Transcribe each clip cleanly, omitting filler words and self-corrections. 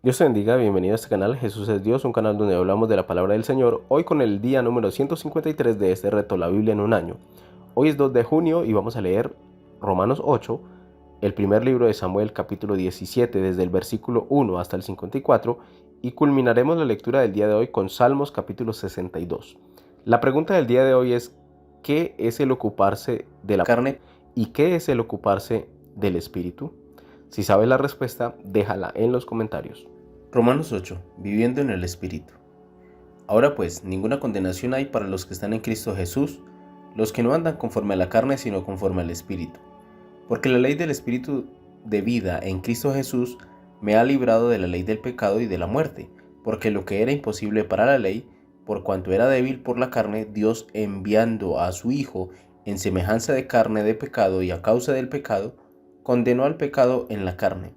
Dios te bendiga, bienvenido a este canal. Jesús es Dios, un canal donde hablamos de la palabra del Señor. Hoy con el día número 153 de este reto, la Biblia en un año. Hoy es 2 de junio y vamos a leer Romanos 8, el primer libro de Samuel, capítulo 17, desde el versículo 1 hasta el 54, y culminaremos la lectura del día de hoy con Salmos, capítulo 62. La pregunta del día de hoy es: ¿qué es el ocuparse de la carne y qué es el ocuparse del espíritu? Si sabes la respuesta, déjala en los comentarios. Romanos 8. Viviendo en el Espíritu. Ahora pues, ninguna condenación hay para los que están en Cristo Jesús, los que no andan conforme a la carne, sino conforme al Espíritu. Porque la ley del Espíritu de vida en Cristo Jesús me ha librado de la ley del pecado y de la muerte, porque lo que era imposible para la ley, por cuanto era débil por la carne, Dios enviando a su Hijo en semejanza de carne de pecado y a causa del pecado, condenó al pecado en la carne,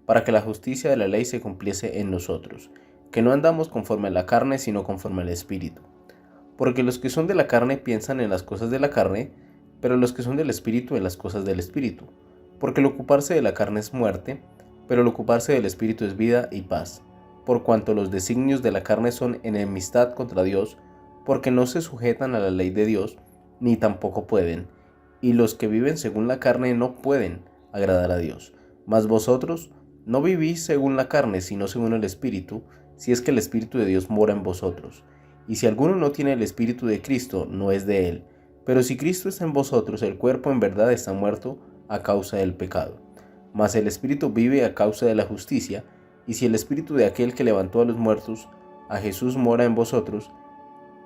para que la justicia de la ley se cumpliese en nosotros, que no andamos conforme a la carne, sino conforme al Espíritu. Porque los que son de la carne piensan en las cosas de la carne, pero los que son del Espíritu en las cosas del Espíritu. Porque el ocuparse de la carne es muerte, pero el ocuparse del Espíritu es vida y paz. Por cuanto los designios de la carne son enemistad contra Dios, porque no se sujetan a la ley de Dios, ni tampoco pueden. Y los que viven según la carne no pueden agradar a Dios. Mas vosotros no vivís según la carne, sino según el Espíritu, si es que el Espíritu de Dios mora en vosotros. Y si alguno no tiene el Espíritu de Cristo, no es de él. Pero si Cristo está en vosotros, el cuerpo en verdad está muerto a causa del pecado. Mas el Espíritu vive a causa de la justicia. Y si el Espíritu de aquel que levantó a los muertos, a Jesús, mora en vosotros,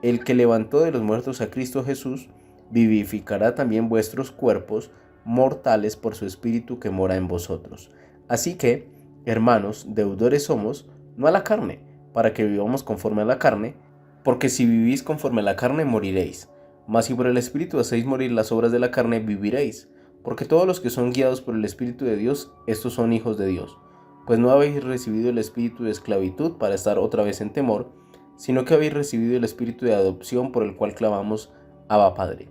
el que levantó de los muertos a Cristo Jesús, vivificará también vuestros cuerpos mortales por su Espíritu que mora en vosotros. Así que, hermanos, deudores somos, no a la carne, para que vivamos conforme a la carne, porque si vivís conforme a la carne moriréis. Mas si por el Espíritu hacéis morir las obras de la carne, viviréis. Porque todos los que son guiados por el Espíritu de Dios, estos son hijos de Dios. Pues no habéis recibido el espíritu de esclavitud para estar otra vez en temor, sino que habéis recibido el espíritu de adopción por el cual clamamos: Abba Padre.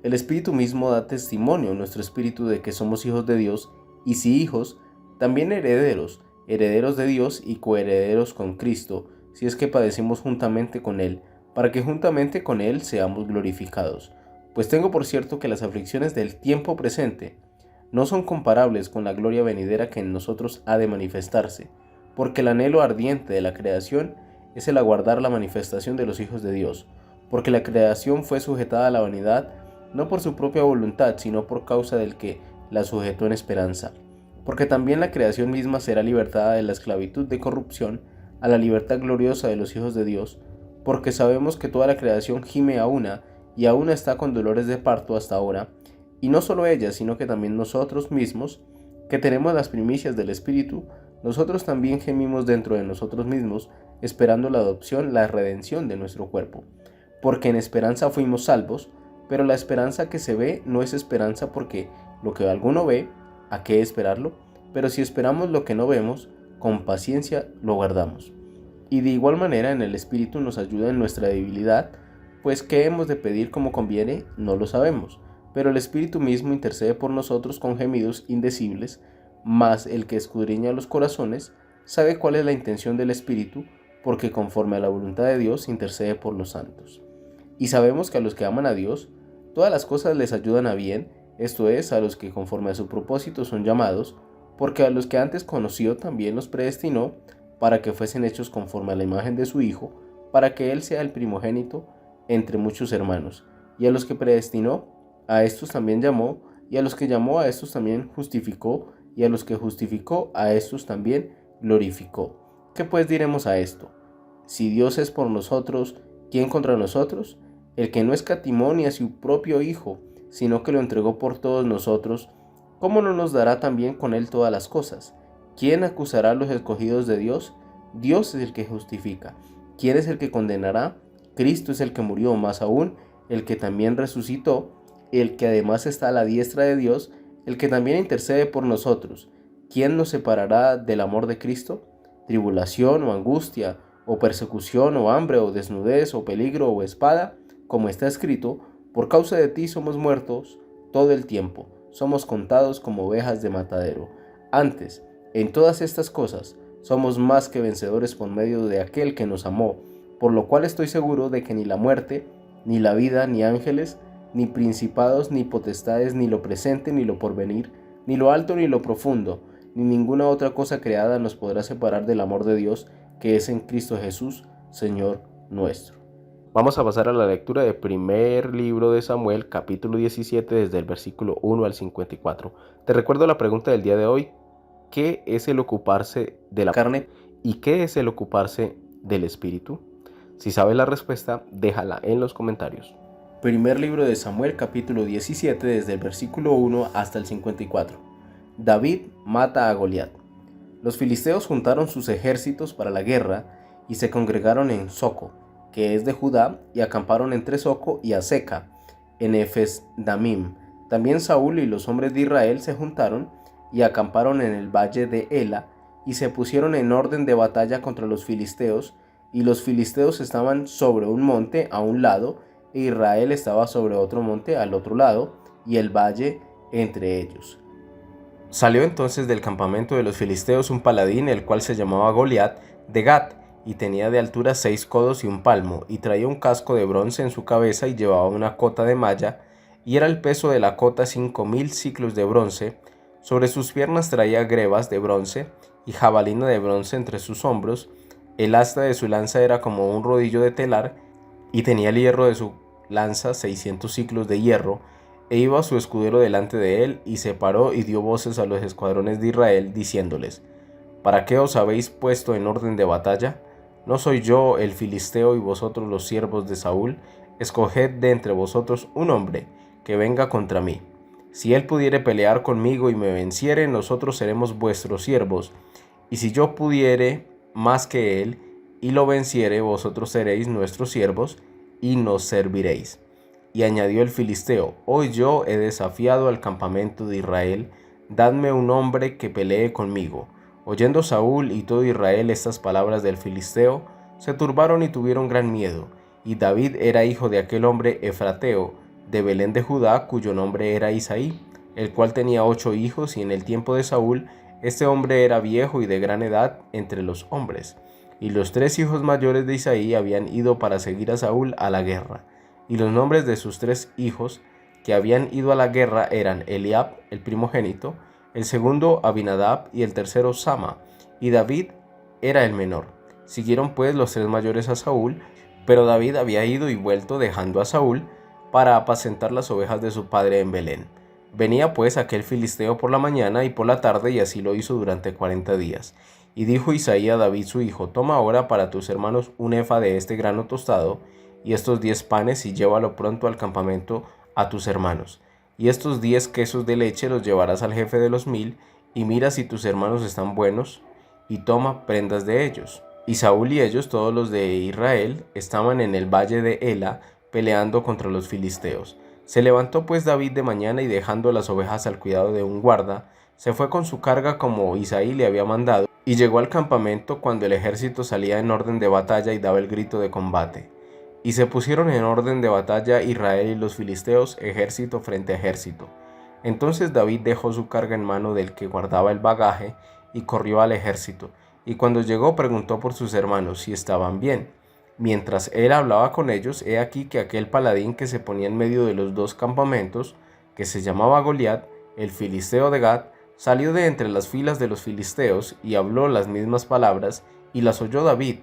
El Espíritu mismo da testimonio en nuestro espíritu de que somos hijos de Dios, y si hijos, también herederos, herederos de Dios y coherederos con Cristo, si es que padecimos juntamente con Él, para que juntamente con Él seamos glorificados. Pues tengo por cierto que las aflicciones del tiempo presente no son comparables con la gloria venidera que en nosotros ha de manifestarse, porque el anhelo ardiente de la creación es el aguardar la manifestación de los hijos de Dios, porque la creación fue sujetada a la vanidad, no por su propia voluntad, sino por causa del que la sujetó en esperanza. Porque también la creación misma será libertada de la esclavitud de corrupción a la libertad gloriosa de los hijos de Dios, porque sabemos que toda la creación gime a una, y aún está con dolores de parto hasta ahora, y no solo ella, sino que también nosotros mismos, que tenemos las primicias del Espíritu, nosotros también gemimos dentro de nosotros mismos, esperando la adopción, la redención de nuestro cuerpo. Porque en esperanza fuimos salvos, pero la esperanza que se ve no es esperanza, porque lo que alguno ve, ¿a qué esperarlo? Pero si esperamos lo que no vemos, con paciencia lo guardamos. Y de igual manera en el Espíritu nos ayuda en nuestra debilidad, pues qué hemos de pedir como conviene, no lo sabemos, pero el Espíritu mismo intercede por nosotros con gemidos indecibles, mas el que escudriña los corazones sabe cuál es la intención del Espíritu, porque conforme a la voluntad de Dios intercede por los santos. Y sabemos que a los que aman a Dios, todas las cosas les ayudan a bien, esto es, a los que conforme a su propósito son llamados, porque a los que antes conoció también los predestinó, para que fuesen hechos conforme a la imagen de su Hijo, para que Él sea el primogénito entre muchos hermanos. Y a los que predestinó, a estos también llamó, y a los que llamó, a estos también justificó, y a los que justificó, a estos también glorificó. ¿Qué pues diremos a esto? Si Dios es por nosotros, ¿quién contra nosotros? El que no escatimó ni a su propio Hijo, sino que lo entregó por todos nosotros, ¿cómo no nos dará también con Él todas las cosas? ¿Quién acusará a los escogidos de Dios? Dios es el que justifica. ¿Quién es el que condenará? Cristo es el que murió, más aún, el que también resucitó, el que además está a la diestra de Dios, el que también intercede por nosotros. ¿Quién nos separará del amor de Cristo? ¿Tribulación o angustia, o persecución o hambre o desnudez o peligro o espada? Como está escrito: por causa de ti somos muertos todo el tiempo, somos contados como ovejas de matadero. Antes, en todas estas cosas, somos más que vencedores por medio de aquel que nos amó, por lo cual estoy seguro de que ni la muerte, ni la vida, ni ángeles, ni principados, ni potestades, ni lo presente, ni lo porvenir, ni lo alto, ni lo profundo, ni ninguna otra cosa creada nos podrá separar del amor de Dios que es en Cristo Jesús, Señor nuestro. Vamos a pasar a la lectura del primer libro de Samuel, capítulo 17, desde el versículo 1 al 54. Te recuerdo la pregunta del día de hoy: ¿qué es el ocuparse de la carne y qué es el ocuparse del espíritu? Si sabes la respuesta, déjala en los comentarios. Primer libro de Samuel, capítulo 17, desde el versículo 1 hasta el 54. David mata a Goliat. Los filisteos juntaron sus ejércitos para la guerra y se congregaron en Soco, que es de Judá, y acamparon entre Soco y Aseca, en Efes-Damim. También Saúl y los hombres de Israel se juntaron y acamparon en el valle de Ela, y se pusieron en orden de batalla contra los filisteos, y los filisteos estaban sobre un monte a un lado, e Israel estaba sobre otro monte al otro lado, y el valle entre ellos. Salió entonces del campamento de los filisteos un paladín, el cual se llamaba Goliat de Gat, y tenía de altura 6 codos y un palmo, y traía un casco de bronce en su cabeza y llevaba una cota de malla, y era el peso de la cota 5000 siclos de bronce. Sobre sus piernas traía grebas de bronce y jabalina de bronce entre sus hombros. El asta de su lanza era como un rodillo de telar, y tenía el hierro de su lanza 600 siclos de hierro. E iba su escudero delante de él, y se paró y dio voces a los escuadrones de Israel, diciéndoles: ¿Para qué os habéis puesto en orden de batalla? ¿No soy yo el filisteo y vosotros los siervos de Saúl? Escoged de entre vosotros un hombre que venga contra mí. Si él pudiere pelear conmigo y me venciere, nosotros seremos vuestros siervos. Y si yo pudiere más que él y lo venciere, vosotros seréis nuestros siervos y nos serviréis. Y añadió el filisteo: Hoy yo he desafiado al campamento de Israel, dadme un hombre que pelee conmigo. Oyendo Saúl y todo Israel estas palabras del filisteo, se turbaron y tuvieron gran miedo. Y David era hijo de aquel hombre efrateo, de Belén de Judá, cuyo nombre era Isaí, el cual tenía 8 hijos, y en el tiempo de Saúl, este hombre era viejo y de gran edad entre los hombres. Y los 3 hijos mayores de Isaí habían ido para seguir a Saúl a la guerra. Y los nombres de sus 3 hijos que habían ido a la guerra eran Eliab, el primogénito, el segundo Abinadab y el tercero Sama, y David era el menor. Siguieron pues los 3 mayores a Saúl, pero David había ido y vuelto dejando a Saúl para apacentar las ovejas de su padre en Belén. Venía pues aquel filisteo por la mañana y por la tarde, y así lo hizo durante 40 días. Y dijo Isaí a David su hijo: Toma ahora para tus hermanos un efa de este grano tostado, y estos 10 panes, y llévalo pronto al campamento a tus hermanos. Y estos 10 quesos de leche los llevarás al jefe de los 1000, y mira si tus hermanos están buenos, y toma prendas de ellos. Y Saúl y ellos, todos los de Israel, estaban en el valle de Ela, peleando contra los filisteos. Se levantó pues David de mañana, y dejando las ovejas al cuidado de un guarda, se fue con su carga como Isaí le había mandado, y llegó al campamento cuando el ejército salía en orden de batalla y daba el grito de combate. Y se pusieron en orden de batalla Israel y los filisteos, ejército frente a ejército. Entonces David dejó su carga en mano del que guardaba el bagaje y corrió al ejército. Y cuando llegó preguntó por sus hermanos si estaban bien. Mientras él hablaba con ellos, he aquí que aquel paladín que se ponía en medio de los 2 campamentos, que se llamaba Goliat, el filisteo de Gat, salió de entre las filas de los filisteos y habló las mismas palabras, y las oyó David.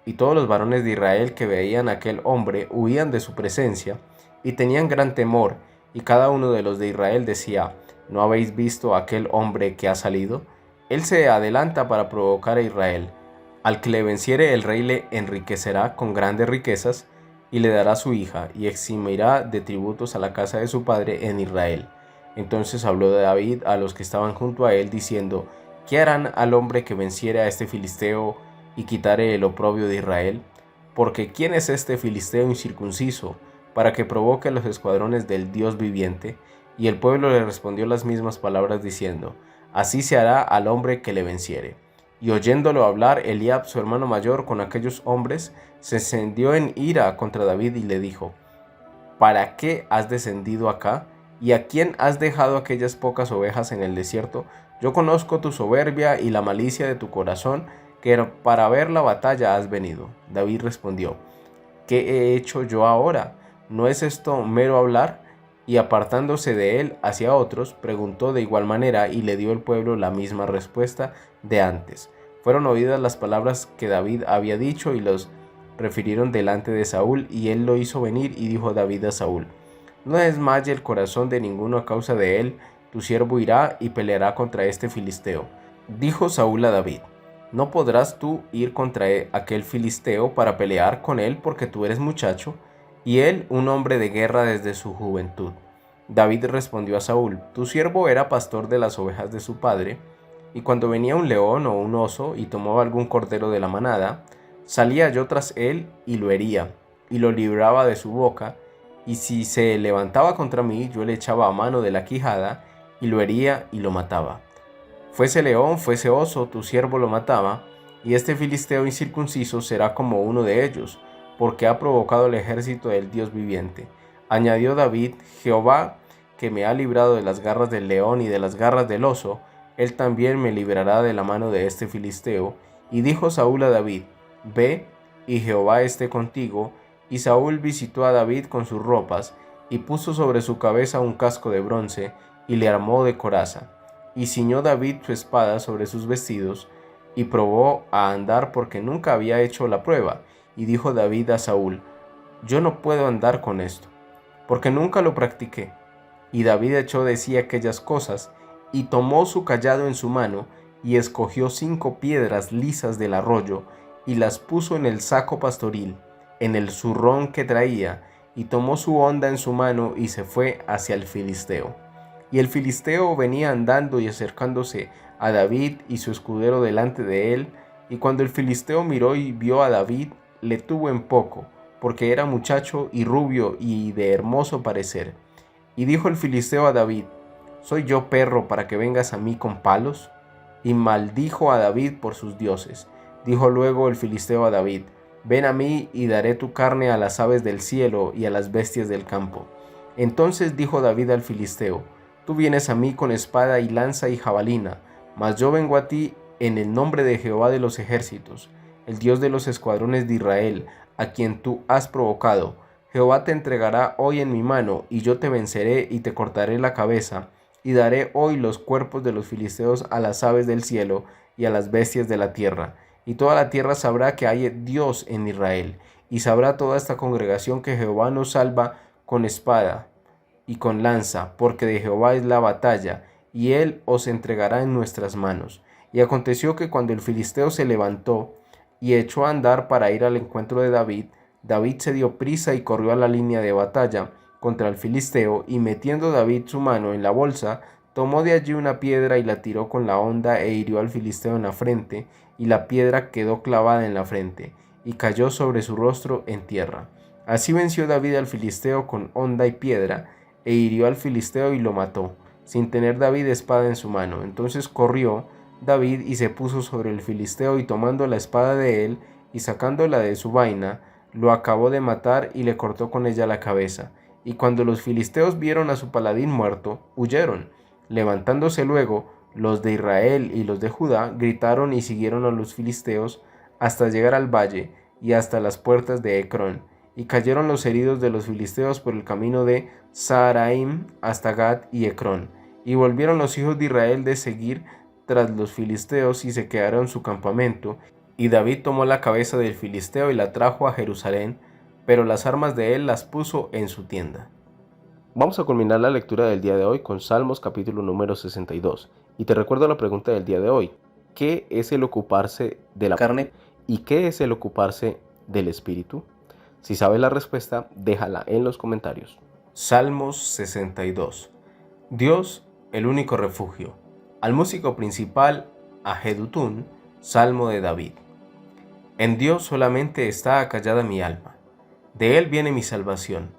Y todos los varones de Israel que veían a aquel hombre huían de su presencia y tenían gran temor, y cada uno de los de Israel decía: ¿No habéis visto a aquel hombre que ha salido? Él se adelanta para provocar a Israel. Al que le venciere, el rey le enriquecerá con grandes riquezas, y le dará su hija, y eximirá de tributos a la casa de su padre en Israel. Entonces habló David a los que estaban junto a él, diciendo: ¿Qué harán al hombre que venciere a este filisteo y quitare el oprobio de Israel? Porque ¿quién es este filisteo incircunciso, para que provoque a los escuadrones del Dios viviente? Y el pueblo le respondió las mismas palabras, diciendo: Así se hará al hombre que le venciere. Y oyéndolo hablar, Eliab, su hermano mayor, con aquellos hombres, se encendió en ira contra David y le dijo: ¿Para qué has descendido acá? ¿Y a quién has dejado aquellas pocas ovejas en el desierto? Yo conozco tu soberbia y la malicia de tu corazón, que para ver la batalla has venido. David respondió: ¿qué he hecho yo ahora? ¿No es esto mero hablar? Y apartándose de él hacia otros, preguntó de igual manera, y le dio el pueblo la misma respuesta de antes. Fueron oídas las palabras que David había dicho, y los refirieron delante de Saúl, y él lo hizo venir, y dijo David a Saúl: no desmaye el corazón de ninguno a causa de él, tu siervo irá y peleará contra este filisteo. Dijo Saúl a David: no podrás tú ir contra aquel filisteo para pelear con él, porque tú eres muchacho, y él un hombre de guerra desde su juventud. David respondió a Saúl: tu siervo era pastor de las ovejas de su padre, y cuando venía un león o un oso y tomaba algún cordero de la manada, salía yo tras él y lo hería, y lo libraba de su boca, y si se levantaba contra mí, yo le echaba a mano de la quijada, y lo hería y lo mataba. Fuese león, fuese oso, tu siervo lo mataba, y este filisteo incircunciso será como uno de ellos, porque ha provocado el ejército del Dios viviente. Añadió David: Jehová, que me ha librado de las garras del león y de las garras del oso, él también me librará de la mano de este filisteo. Y dijo Saúl a David: ve, y Jehová esté contigo. Y Saúl visitó a David con sus ropas, y puso sobre su cabeza un casco de bronce, y le armó de coraza. Y ciñó David su espada sobre sus vestidos, y probó a andar porque nunca había hecho la prueba. Y dijo David a Saúl: yo no puedo andar con esto, porque nunca lo practiqué. Y David echó de sí aquellas cosas, y tomó su cayado en su mano, y escogió 5 piedras lisas del arroyo, y las puso en el saco pastoril, en el zurrón que traía, y tomó su honda en su mano, y se fue hacia el filisteo. Y el filisteo venía andando y acercándose a David y su escudero delante de él, y cuando el filisteo miró y vio a David, le tuvo en poco, porque era muchacho y rubio y de hermoso parecer. Y dijo el filisteo a David: ¿soy yo perro para que vengas a mí con palos? Y maldijo a David por sus dioses. Dijo luego el filisteo a David: ven a mí y daré tu carne a las aves del cielo y a las bestias del campo. Entonces dijo David al filisteo: tú vienes a mí con espada y lanza y jabalina, mas yo vengo a ti en el nombre de Jehová de los ejércitos, el Dios de los escuadrones de Israel, a quien tú has provocado. Jehová te entregará hoy en mi mano, y yo te venceré y te cortaré la cabeza, y daré hoy los cuerpos de los filisteos a las aves del cielo y a las bestias de la tierra. Y toda la tierra sabrá que hay Dios en Israel, y sabrá toda esta congregación que Jehová nos salva con espada y con lanza, porque de Jehová es la batalla, y él os entregará en nuestras manos. Y aconteció que cuando el filisteo se levantó y echó a andar para ir al encuentro de David, David se dio prisa y corrió a la línea de batalla contra el filisteo, y metiendo David su mano en la bolsa, tomó de allí una piedra y la tiró con la honda e hirió al filisteo en la frente, y la piedra quedó clavada en la frente, y cayó sobre su rostro en tierra. Así venció David al filisteo con honda y piedra, e hirió al filisteo y lo mató, sin tener David espada en su mano. Entonces corrió David y se puso sobre el filisteo, y tomando la espada de él y sacándola de su vaina, lo acabó de matar y le cortó con ella la cabeza. Y cuando los filisteos vieron a su paladín muerto, huyeron. Levantándose luego, los de Israel y los de Judá gritaron y siguieron a los filisteos hasta llegar al valle y hasta las puertas de Ecrón. Y cayeron los heridos de los filisteos por el camino de Saharaim hasta Gat y Ecrón. Y volvieron los hijos de Israel de seguir tras los filisteos y se quedaron en su campamento. Y David tomó la cabeza del filisteo y la trajo a Jerusalén, pero las armas de él las puso en su tienda. Vamos a culminar la lectura del día de hoy con Salmos capítulo número 62. Y te recuerdo la pregunta del día de hoy: ¿qué es el ocuparse de la carne y qué es el ocuparse del espíritu? Si sabes la respuesta, déjala en los comentarios. Salmos 62. Dios, el único refugio. Al músico principal, a Jedutún, Salmo de David. En Dios solamente está acallada mi alma. De Él viene mi salvación.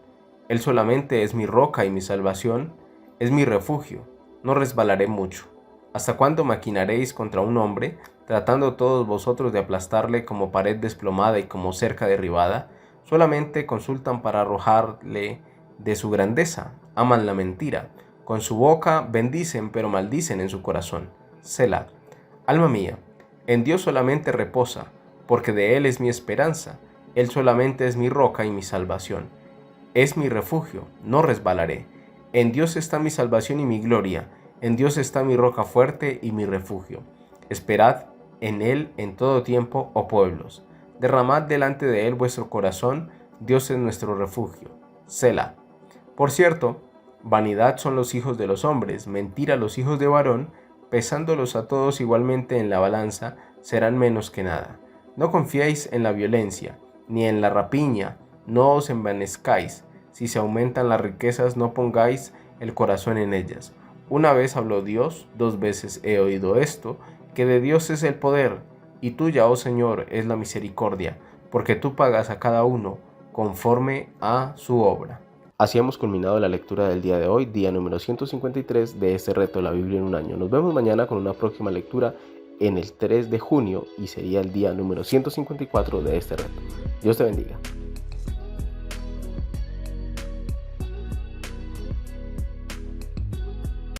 Él solamente es mi roca y mi salvación, es mi refugio. No resbalaré mucho. ¿Hasta cuándo maquinaréis contra un hombre, tratando todos vosotros de aplastarle como pared desplomada y como cerca derribada? Solamente consultan para arrojarle de su grandeza. Aman la mentira. Con su boca bendicen, pero maldicen en su corazón. Selah. Alma mía, En Dios solamente reposa, porque de Él es mi esperanza. Él solamente es mi roca y mi salvación. Es mi refugio, no resbalaré. En Dios está mi salvación y mi gloria. En Dios está mi roca fuerte y mi refugio. Esperad en Él en todo tiempo, oh pueblos. Derramad delante de Él vuestro corazón. Dios es nuestro refugio. Selah. Por cierto, vanidad son los hijos de los hombres, mentira los hijos de varón. Pesándolos a todos igualmente en la balanza, serán menos que nada. No confiéis en la violencia, ni en la rapiña, no os envanezcáis. Si se aumentan las riquezas, no pongáis el corazón en ellas. Una vez habló Dios, 2 veces he oído esto, que de Dios es el poder, y tuya, oh Señor, es la misericordia, porque tú pagas a cada uno conforme a su obra. Así hemos culminado la lectura del día de hoy, día número 153 de este reto de la Biblia en un año. Nos vemos mañana con una próxima lectura en el 3 de junio y sería el día número 154 de este reto. Dios te bendiga.